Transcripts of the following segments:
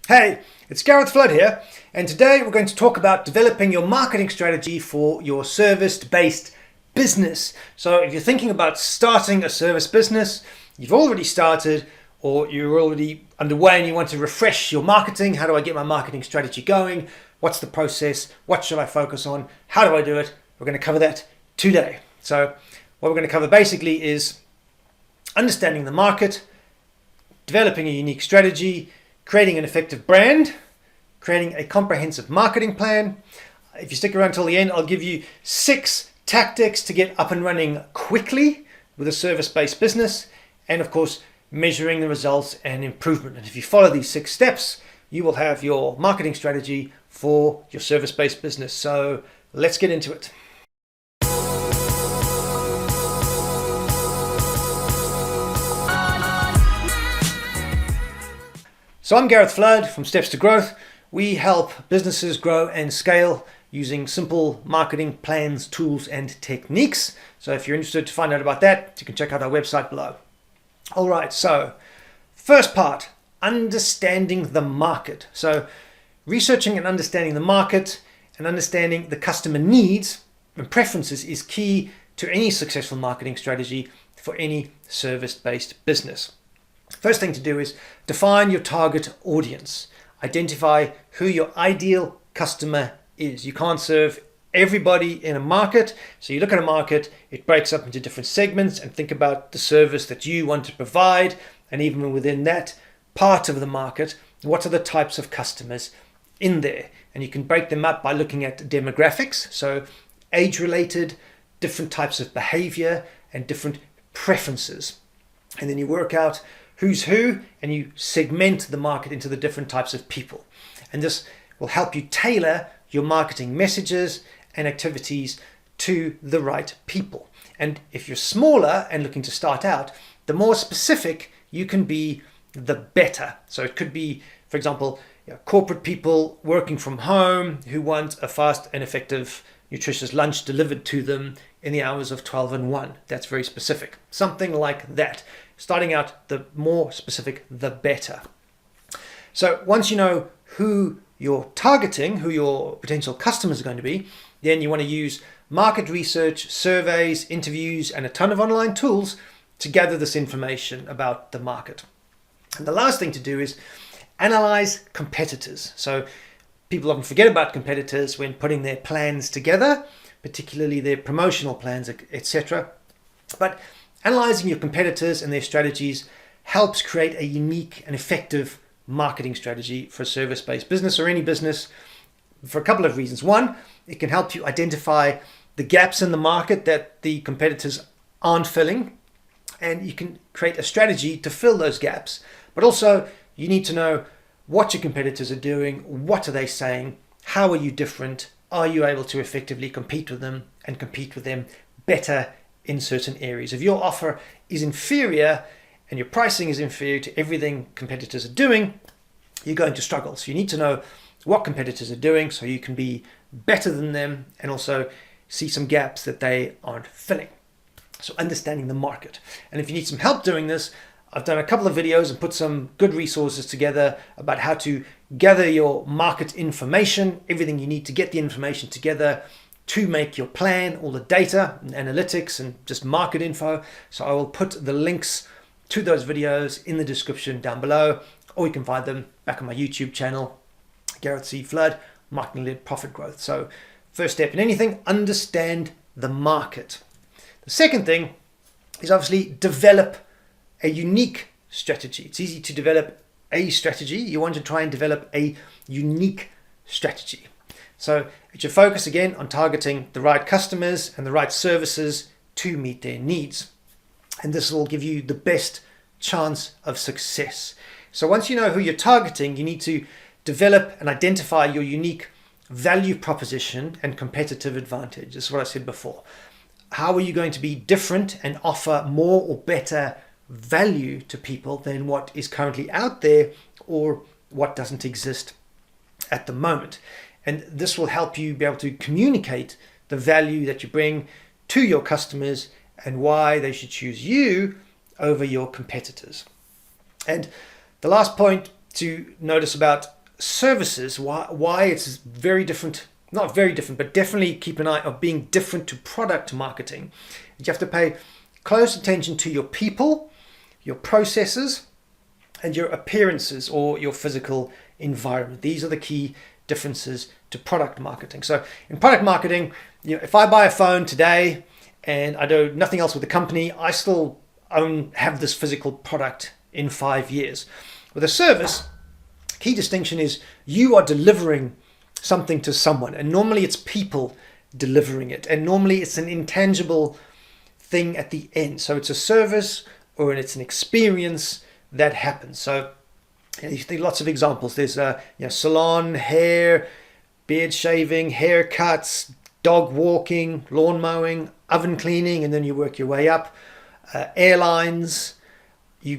Hey, it's Gareth Flood here, and today we're going to talk about developing your marketing strategy for your service-based business. So if you're thinking about starting a service business, you've already started, or you're already underway and you want to refresh your marketing, how do I get my marketing strategy going? What's the process? What should I focus on? How do I do it? We're going to cover that today. So what we're going to cover basically is understanding the market, developing a unique strategy, creating an effective brand, creating a comprehensive marketing plan. If you stick around till the end, I'll give you 6 tactics to get up and running quickly with a service-based business, and of course, measuring the results and improvement. And if you follow these 6 steps, you will have your marketing strategy for your service-based business. So let's get into it. So I'm Gareth Flood from Steps to Growth. We help businesses grow and scale using simple marketing plans, tools, and techniques. So if you're interested to find out about that, you can check out our website below. All right, so first part, understanding the market. So researching and understanding the market and understanding the customer needs and preferences is key to any successful marketing strategy for any service-based business. First thing to do is define your target audience. Identify who your ideal customer is. You can't serve everybody in a market. So you look at a market, it breaks up into different segments, and think about the service that you want to provide. And even within that part of the market, what are the types of customers in there? And you can break them up by looking at demographics. So age-related, different types of behavior, and different preferences. And then you work out who's who, and you segment the market into the different types of people. And this will help you tailor your marketing messages and activities to the right people. And if you're smaller and looking to start out, the more specific you can be, the better. So it could be, for example, corporate people working from home who want a fast and effective, nutritious lunch delivered to them in the hours of 12 and 1. That's very specific. Something like that. Starting out, the more specific, the better. So once you know who you're targeting, who your potential customers are going to be, then you want to use market research, surveys, interviews, and a ton of online tools to gather this information about the market. And the last thing to do is analyze competitors. So people often forget about competitors when putting their plans together, particularly their promotional plans, etc. But analyzing your competitors and their strategies helps create a unique and effective marketing strategy for a service-based business or any business for a couple of reasons. One, it can help you identify the gaps in the market that the competitors aren't filling, and you can create a strategy to fill those gaps. But also, you need to know what your competitors are doing, what are they saying, how are you different, are you able to effectively compete with them and compete with them better in certain areas. If your offer is inferior and your pricing is inferior to everything competitors are doing, you're going to struggle. So you need to know what competitors are doing so you can be better than them and also see some gaps that they aren't filling. So understanding the market. And if you need some help doing this, I've done a couple of videos and put some good resources together about how to gather your market information, everything you need to get the information together to make your plan, all the data and analytics and just market info. So I will put the links to those videos in the description down below, or you can find them back on my YouTube channel, Gareth C. Flood, Marketing-Led Profit Growth. So first step in anything, understand the market. The second thing is obviously develop a unique strategy. It's easy to develop a strategy. You want to try and develop a unique strategy. So it should focus again on targeting the right customers and the right services to meet their needs. And this will give you the best chance of success. So once you know who you're targeting, you need to develop and identify your unique value proposition and competitive advantage. This is what I said before. How are you going to be different and offer more or better value to people than what is currently out there or what doesn't exist at the moment? And this will help you be able to communicate the value that you bring to your customers and why they should choose you over your competitors. And the last point to notice about services, why it's very different, not very different, but definitely keep an eye on being different to product marketing. You have to pay close attention to your people, your processes, and your appearances or your physical environment. These are the key differences to product marketing. So in product marketing, if I buy a phone today and I do nothing else with the company, I still have this physical product in 5 years. With a service, key distinction is you are delivering something to someone, and normally it's people delivering it, and normally it's an intangible thing at the end. So it's a service or it's an experience that happens. So you think lots of examples. There's salon, hair, beard shaving, haircuts, dog walking, lawn mowing, oven cleaning, and then you work your way up. Airlines, you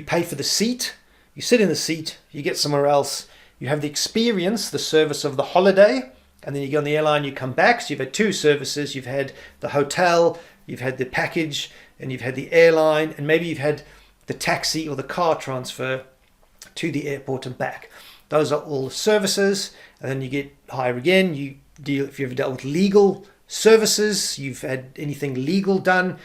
pay for the seat, you sit in the seat, you get somewhere else, you have the experience, the service of the holiday, and then you go on the airline, you come back. So you've had two services. You've had the hotel, you've had the package, and you've had the airline, and maybe you've had the taxi or the car transfer to the airport and back. Those are all services. And then you get higher again. If you've ever dealt with legal services, you've had anything legal done,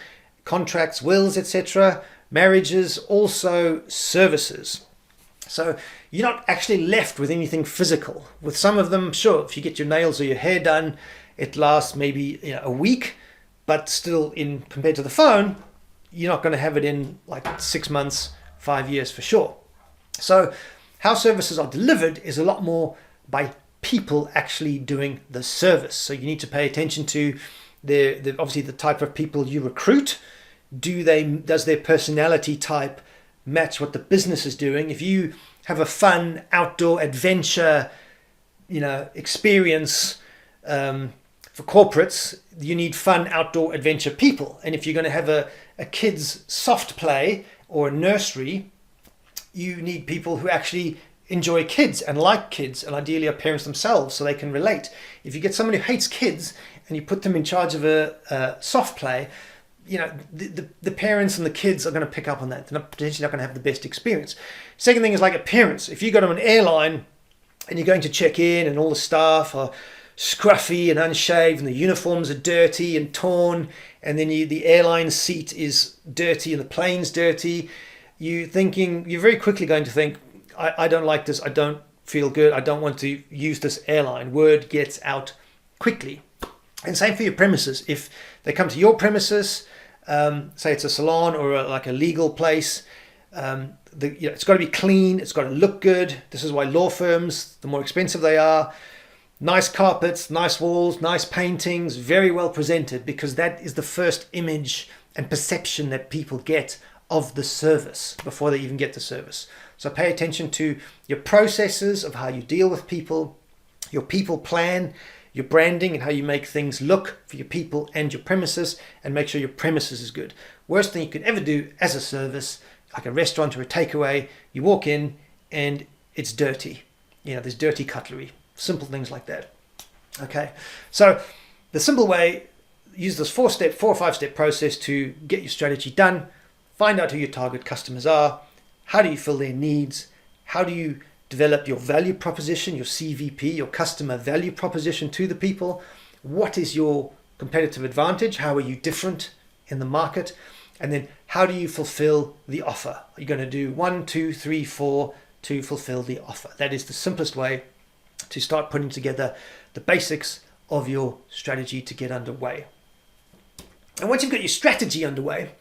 contracts, wills, etc., marriages, also services. So you're not actually left with anything physical. With some of them, sure, if you get your nails or your hair done, it lasts maybe a week, but still, compared to the phone, you're not going to have it in like 6 months, 5 years for sure. So how services are delivered is a lot more by people actually doing the service. So you need to pay attention to obviously the type of people you recruit. Does their personality type match what the business is doing? If you have a fun outdoor adventure, experience for corporates, you need fun outdoor adventure people. And if you're going to have a kids soft play or a nursery, you need people who actually enjoy kids and like kids, and ideally are parents themselves so they can relate. If you get someone who hates kids and you put them in charge of a soft play, the parents and the kids are going to pick up on that. They're potentially not going to have the best experience. Second thing is like appearance. If you go to an airline and you're going to check in and all the staff are scruffy and unshaved and the uniforms are dirty and torn, and then the airline seat is dirty and the plane's dirty, you're very quickly going to think, I don't like this, I don't feel good, I don't want to use this airline. Word gets out quickly. And same for your premises. If they come to your premises, say it's a salon or like a legal place, it's got to be clean, it's got to look good. This is why law firms, the more expensive they are, nice carpets, nice walls, nice paintings, very well presented, because that is the first image and perception that people get of the service before they even get the service. So pay attention to your processes of how you deal with people, your people plan, your branding and how you make things look for your people and your premises, and make sure your premises is good. Worst thing you could ever do as a service, like a restaurant or a takeaway, you walk in and it's dirty. There's dirty cutlery, simple things like that. Okay, so the simple way, use this 4 or 5 step process to get your strategy done. Find out who your target customers are. How do you fill their needs? How do you develop your value proposition, your CVP, your customer value proposition to the people? What is your competitive advantage? How are you different in the market? And then how do you fulfill the offer? Are you going to do 1, 2, 3, 4 to fulfill the offer? That is the simplest way to start putting together the basics of your strategy to get underway. And once you've got your strategy underway,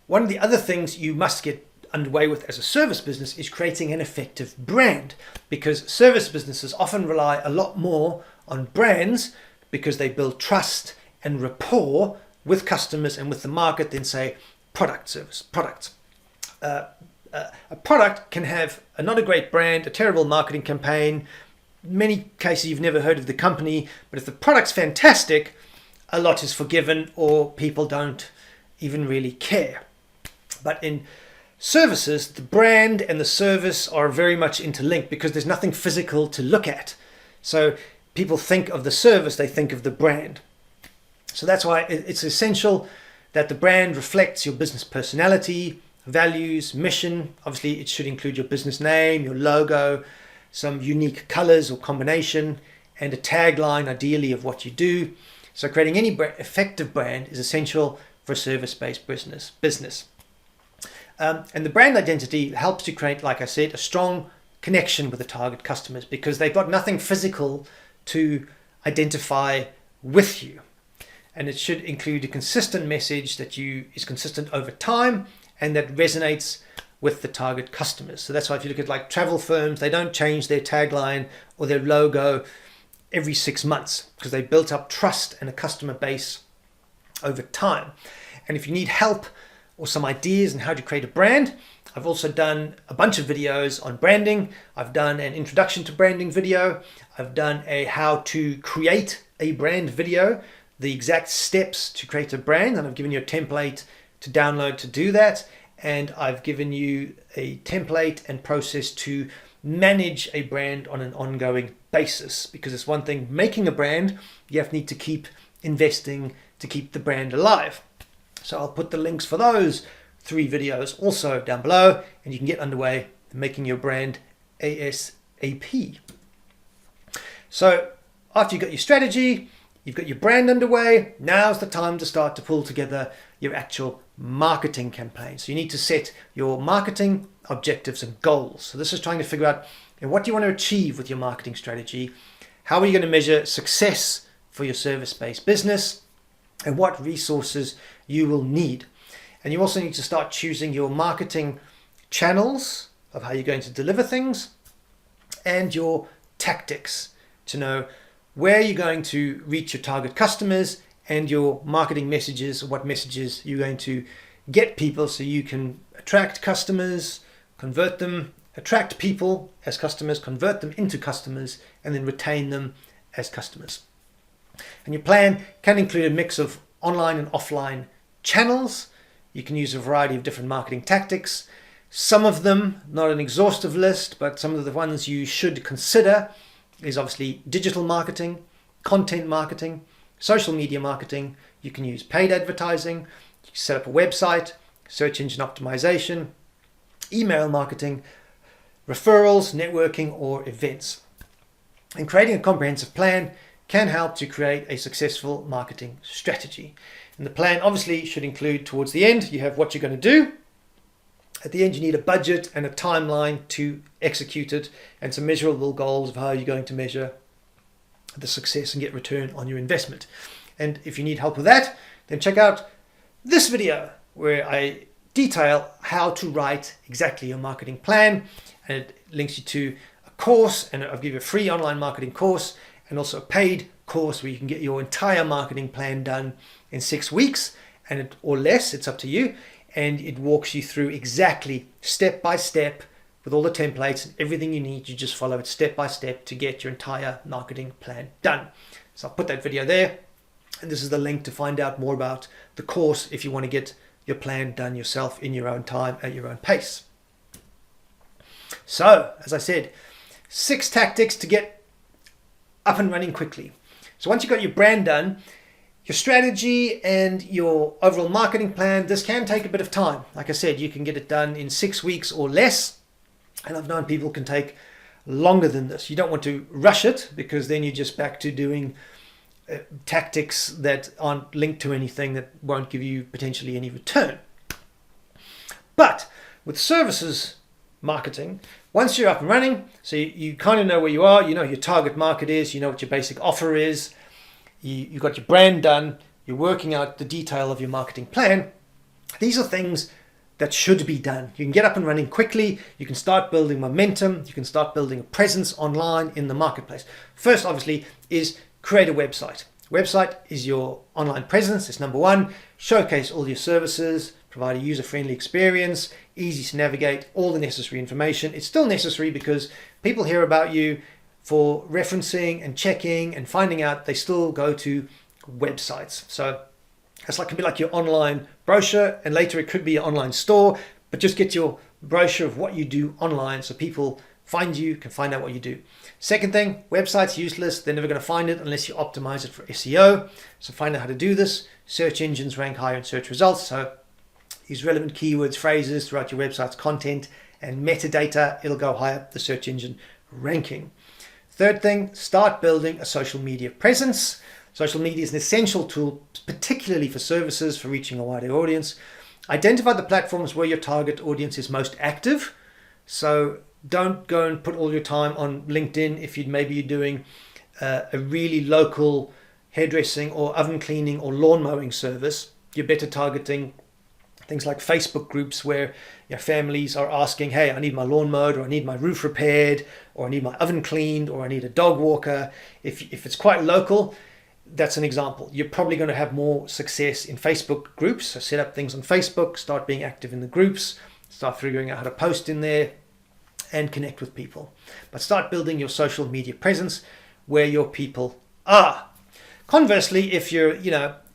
one of the other things you must get underway with as a service business is creating an effective brand, because service businesses often rely a lot more on brands because they build trust and rapport with customers and with the market than, say, products. A product can have not a great brand, a terrible marketing campaign. In many cases you've never heard of the company, but if the product's fantastic, a lot is forgiven or people don't even really care. But in services, the brand and the service are very much interlinked because there's nothing physical to look at. So people think of the service, they think of the brand. So that's why it's essential that the brand reflects your business personality, values, mission. Obviously, it should include your business name, your logo, some unique colors or combination, and a tagline, ideally, of what you do. So creating any effective brand is essential for a service-based business. And the brand identity helps to create, like I said, a strong connection with the target customers, because they've got nothing physical to identify with you. And it should include a consistent message that is consistent over time and that resonates with the target customers. So that's why if you look at like travel firms, they don't change their tagline or their logo every 6 months, because they built up trust and a customer base over time. And if you need help or some ideas on how to create a brand, I've also done a bunch of videos on branding. I've done an introduction to branding video. I've done a how to create a brand video, the exact steps to create a brand, and I've given you a template to download to do that. And I've given you a template and process to manage a brand on an ongoing basis, because it's one thing making a brand, you need to keep investing to keep the brand alive. So I'll put the links for those 3 videos also down below, and you can get underway making your brand ASAP. So after you've got your strategy, you've got your brand underway, now's the time to start to pull together your actual marketing campaign. So you need to set your marketing objectives and goals. So this is trying to figure out what do you want to achieve with your marketing strategy, how are you going to measure success for your service-based business, and what resources you will need. And you also need to start choosing your marketing channels of how you're going to deliver things and your tactics to know where you're going to reach your target customers and your marketing messages, what messages you're going to get people so you can attract customers, convert them, attract people as customers, convert them into customers, and then retain them as customers. And your plan can include a mix of online and offline channels. You can use a variety of different marketing tactics. Some of them, not an exhaustive list, but some of the ones you should consider is obviously digital marketing, content marketing, social media marketing. You can use paid advertising, you can set up a website, search engine optimization, email marketing, referrals, networking, or events. And creating a comprehensive plan can help to create a successful marketing strategy. And the plan obviously should include, towards the end, you have what you're going to do. At the end, you need a budget and a timeline to execute it, and some measurable goals of how you're going to measure the success and get return on your investment. And if you need help with that, then check out this video where I detail how to write exactly your marketing plan, and it links you to a course, and I'll give you a free online marketing course and also a paid course where you can get your entire marketing plan done in 6 weeks or less, it's up to you, and it walks you through exactly step by step with all the templates and everything you need. You just follow it step by step to get your entire marketing plan done. So I'll put that video there, and this is the link to find out more about the course if you want to get your plan done yourself in your own time at your own pace. So, as I said, 6 tactics to get up and running quickly. So once you've got your brand done, your strategy and your overall marketing plan, this can take a bit of time. Like I said, you can get it done in 6 weeks or less. And I've known people can take longer than this. You don't want to rush it, because then you're just back to doing tactics that aren't linked to anything that won't give you potentially any return. But with services marketing, once you're up and running, so you kind of know where you are, you know your target market is, you know what your basic offer is, you've got your brand done, you're working out the detail of your marketing plan. These are things that should be done. You can get up and running quickly, you can start building momentum, you can start building a presence online in the marketplace. First, obviously, is create a website. Website is your online presence, it's number one. Showcase all your services, provide a user-friendly experience, easy to navigate, all the necessary information. It's still necessary because people hear about you for referencing and checking and finding out. They still go to websites. So it's like, it can be like your online brochure, and later it could be your online store, but just get your brochure of what you do online so people find you, can find out what you do. Second thing, website's useless. They're never going to find it unless you optimize it for SEO. So find out how to do this. Search engines rank higher in search results. So use relevant keywords, phrases throughout your website's content and metadata. It'll go higher the search engine ranking. Third thing, start building a social media presence. Social media is an essential tool, particularly for services, for reaching a wider audience. Identify the platforms where your target audience is most active. So don't go and put all your time on LinkedIn if maybe you're doing a really local hairdressing or oven cleaning or lawn mowing service. You're better targeting things like Facebook groups where your families are asking, hey, I need my lawn mowed, or I need my roof repaired, or I need my oven cleaned, or I need a dog walker. If it's quite local, that's an example. You're probably going to have more success in Facebook groups. So set up things on Facebook, start being active in the groups, start figuring out how to post in there and connect with people. But start building your social media presence where your people are. Conversely, if you're,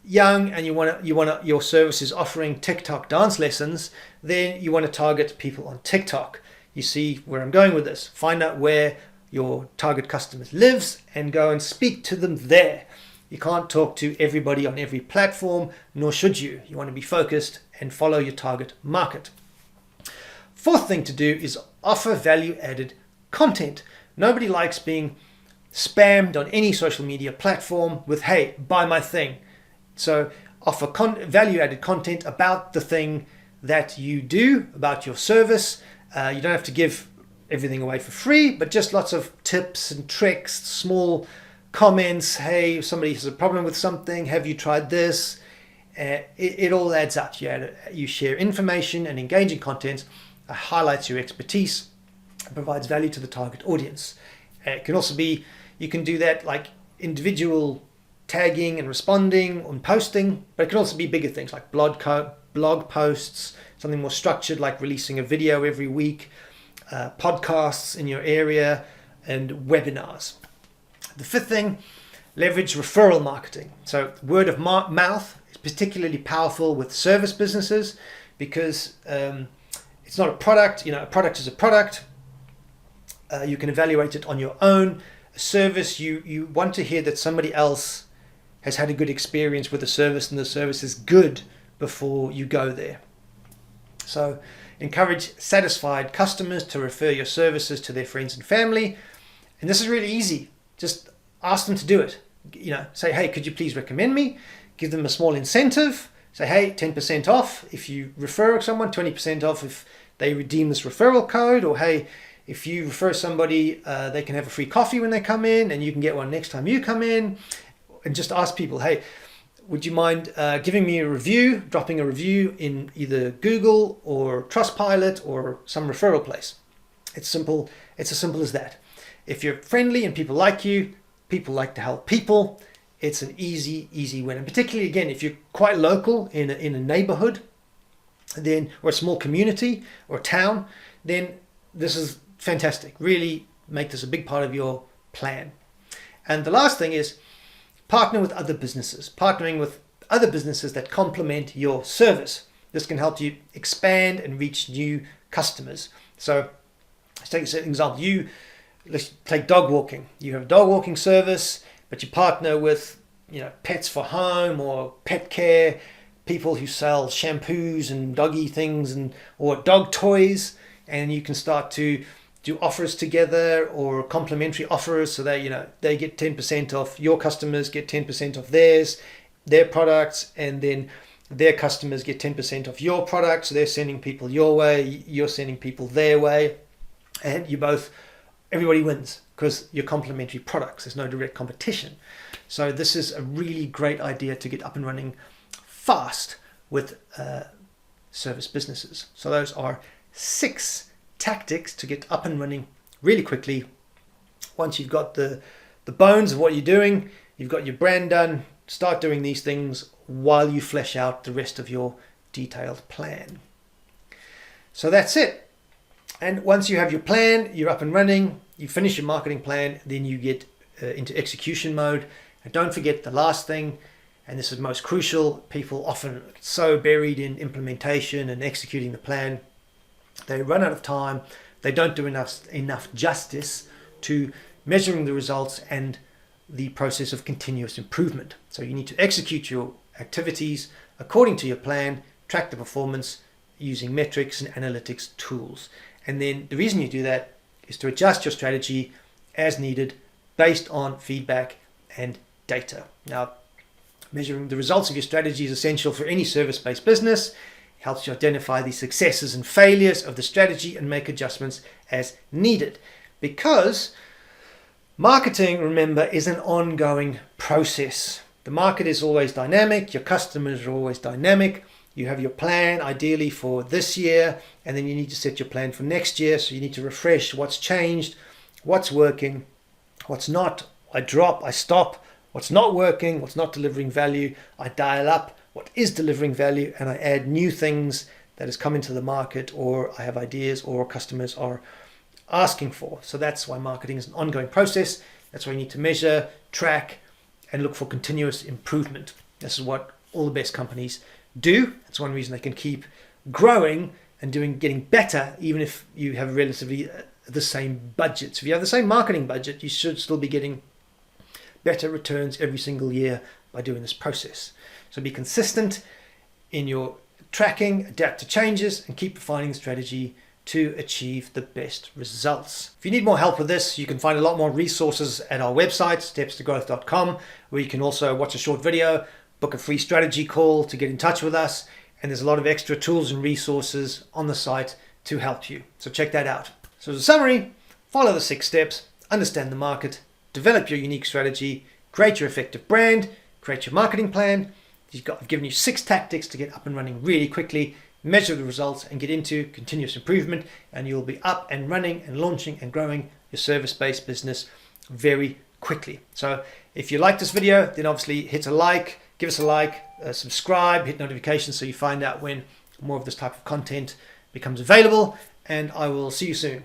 young and you want your service is offering TikTok dance lessons, then you want to target people on TikTok. You see where I'm going with this. Find out where your target customers lives and go and speak to them there. You can't talk to everybody on every platform, nor should you. You want to be focused and follow your target market. Fourth thing to do is offer value-added content. Nobody likes being spammed on any social media platform with, hey, buy my thing. So offer value-added content about the thing that you do, about your service. You don't have to give everything away for free, but just lots of tips and tricks, small comments. Hey, if somebody has a problem with something, have you tried this? It all adds up. You share information and engaging content, highlights your expertise, and provides value to the target audience. It can also be, you can do that like individual tagging and responding and posting, but it can also be bigger things like blog posts, something more structured like releasing a video every week, podcasts in your area, and webinars. The fifth thing, leverage referral marketing. So word of mouth is particularly powerful with service businesses because it's not a product. A product is a product. You can evaluate it on your own. A service, you want to hear that somebody else has had a good experience with the service and the service is good before you go there. So encourage satisfied customers to refer your services to their friends and family. And this is really easy. Just ask them to do it. Say, hey, could you please recommend me? Give them a small incentive. Say, hey, 10% off if you refer someone, 20% off if they redeem this referral code, or hey, if you refer somebody, they can have a free coffee when they come in and you can get one next time you come in. And just ask people, hey, would you mind giving me a review, dropping a review in either Google or Trustpilot or some referral place? It's simple. It's as simple as that. If you're friendly and people like you, people like to help people, it's an easy win. And particularly, again, if you're quite local in a neighborhood, then or a small community or town, then this is fantastic. Really make this a big part of your plan. And the last thing is partner with other businesses. Partnering with other businesses that complement your service. This can help you expand and reach new customers. So let's take an example. Let's take dog walking. You have a dog walking service, but you partner with Pets for Home or Pet Care, people who sell shampoos and doggy things or dog toys, and you can start to do offers together or complimentary offers so that they get 10% off, your customers get 10% off their products, and then their customers get 10% off your products. So they're sending people your way, you're sending people their way, and everybody wins because you're complementary products. There's no direct competition. So this is a really great idea to get up and running fast with service businesses. So those are 6 tactics to get up and running really quickly. Once you've got the bones of what you're doing, you've got your brand done, start doing these things while you flesh out the rest of your detailed plan. So that's it. And once you have your plan, you're up and running, you finish your marketing plan, then you get into execution mode. And don't forget the last thing, and this is most crucial, people often get so buried in implementation and executing the plan, they run out of time, they don't do enough justice to measuring the results and the process of continuous improvement. So you need to execute your activities according to your plan, track the performance using metrics and analytics tools. And then the reason you do that is to adjust your strategy as needed based on feedback and data. Now, measuring the results of your strategy is essential for any service-based business. It helps you identify the successes and failures of the strategy and make adjustments as needed. Because marketing, remember, is an ongoing process. The market is always dynamic. Your customers are always dynamic. You have your plan ideally for this year, and then you need to set your plan for next year. So you need to refresh what's changed, what's working, what's not. I drop, I stop. What's not working, what's not delivering value, I dial up what is delivering value, and I add new things that has come into the market, or I have ideas or customers are asking for. So that's why marketing is an ongoing process. That's why you need to measure, track, and look for continuous improvement. This is what all the best companies do. That's one reason they can keep growing and getting better, even if you have relatively the same budget. So if you have the same marketing budget, you should still be getting better returns every single year by doing this process. So be consistent in your tracking, adapt to changes, and keep refining the strategy to achieve the best results. If you need more help with this, you can find a lot more resources at our website, stepstogrowth.com, where you can also watch a short video, book a free strategy call to get in touch with us, and there's a lot of extra tools and resources on the site to help you. So check that out. So as a summary, follow the 6 steps, understand the market, develop your unique strategy, create your effective brand, create your marketing plan. I've given you 6 tactics to get up and running really quickly, measure the results, and get into continuous improvement, and you'll be up and running and launching and growing your service-based business very quickly. So if you like this video, then obviously hit a like, give us a like, subscribe, hit notifications so you find out when more of this type of content becomes available, and I will see you soon.